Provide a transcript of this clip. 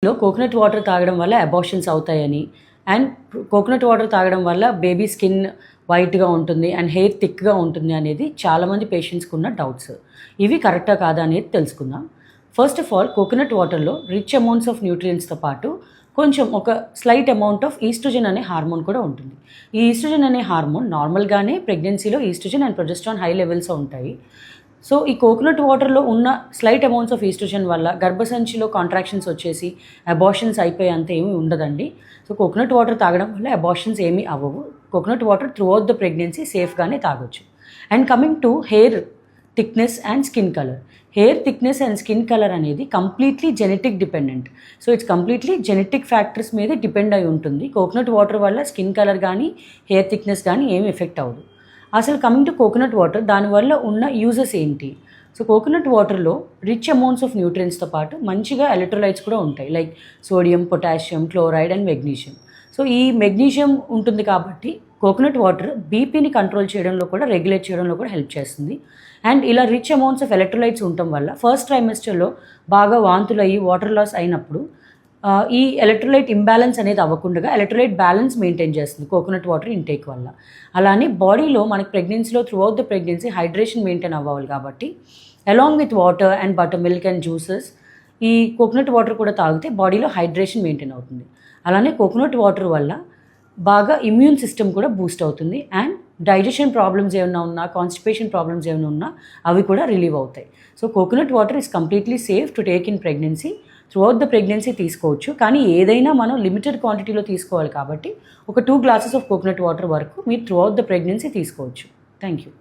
Coconut water తాగడం వల్ల abortions అవుతాయని అండ్ కోకోనట్ వాటర్ తాగడం వల్ల బేబీ స్కిన్ వైట్గా ఉంటుంది అండ్ హెయిర్ థిక్గా ఉంటుంది అనేది చాలామంది పేషెంట్స్కి ఉన్న డౌట్స్. ఇవి కరెక్టా కాదా అనేది తెలుసుకుందాం. ఫస్ట్ ఆఫ్ ఆల్, కోకోనట్ వాటర్లో రిచ్ అమౌంట్స్ ఆఫ్ న్యూట్రియంట్స్తో పాటు కొంచెం ఒక స్లైట్ అమౌంట్ ఆఫ్ ఈస్ట్రోజన్ అనే హార్మోన్ కూడా ఉంటుంది. ఈ ఈస్ట్రోజన్ అనే హార్మోన్ నార్మల్గానే ప్రెగ్నెన్సీలో estrogen and progesterone high levels ఉంటాయి. సో ఈ కోకోనట్ వాటర్లో ఉన్న స్లైట్ అమౌంట్స్ ఆఫ్ ఈస్ట్రోజన్ వల్ల గర్భసంచిలో కాంట్రాక్షన్స్ వచ్చేసి అబార్షన్స్ అయిపోయేంత ఏమీ ఉండదండి. సో కోకోనట్ వాటర్ తాగడం వల్ల అబార్షన్స్ ఏమీ అవ్వవు. Coconut water throughout the pregnancy సేఫ్గానే తాగొచ్చు. And coming to hair thickness and skin colour. Hair thickness and skin colour అనేది completely genetic dependent. So it's completely genetic factors మీద depend అయి ఉంటుంది. కోకోనట్ వాటర్ వల్ల skin colour కానీ hair thickness కానీ ఏమి ఎఫెక్ట్ అవ్వదు. అసలు కమింగ్ టు కోకోనట్ వాటర్, దానివల్ల ఉన్న యూజెస్ ఏంటి? సో కోకోనట్ వాటర్లో రిచ్ అమౌంట్స్ ఆఫ్ న్యూట్రియన్స్తో పాటు మంచిగా ఎలక్ట్రోలైట్స్ కూడా ఉంటాయి, like sodium, potassium, chloride and magnesium. So ఈ మెగ్నీషియం ఉంటుంది కాబట్టి కోకోనట్ వాటర్ బీపీని కంట్రోల్ చేయడంలో కూడా, రెగ్యులేట్ చేయడంలో కూడా హెల్ప్ చేస్తుంది. అండ్ ఇలా రిచ్ అమౌంట్స్ ఆఫ్ ఎలక్ట్రోలైట్స్ ఉండటం వల్ల ఫస్ట్ ట్రైమెస్టర్లో బాగా వాంతులు అయ్యి వాటర్ లాస్ అయినప్పుడు ఈ ఎలక్ట్రోలైట్ ఇంబ్యాలెన్స్ అనేది అవ్వకుండా ఎలక్ట్రోలైట్ బ్యాలెన్స్ మెయింటైన్ చేస్తుంది కోకోనట్ వాటర్ ఇంటేక్ వల్ల. అలానే బాడీలో మనకి ప్రెగ్నెన్సీలో through out the pregnancy hydration maintain అవ్వాలి కాబట్టి along with water and butter milk and juices ఈ కోకోనట్ వాటర్ కూడా తాగితే బాడీలో హైడ్రేషన్ మెయింటైన్ అవుతుంది. అలానే కోకోనట్ వాటర్ వల్ల బాగా ఇమ్యూన్ సిస్టమ్ కూడా బూస్ట్ అవుతుంది అండ్ డైజెషన్ ప్రాబ్లమ్స్ ఏమైనా ఉన్నా, కాన్స్టిపేషన్ ప్రాబ్లమ్స్ ఏమైనా ఉన్నా అవి కూడా రిలీవ్ అవుతాయి. So coconut water is completely safe to take in pregnancy. Through out the pregnancy తీసుకోవచ్చు, కానీ ఏదైనా మనం లిమిటెడ్ క్వాంటిటీలో తీసుకోవాలి కాబట్టి ఒక 2 గ్లాసెస్ ఆఫ్ కోకోనట్ వాటర్ వరకు మీరు త్రూ అవుట్ ద ప్రెగ్నెన్సీ తీసుకోవచ్చు. Thank you.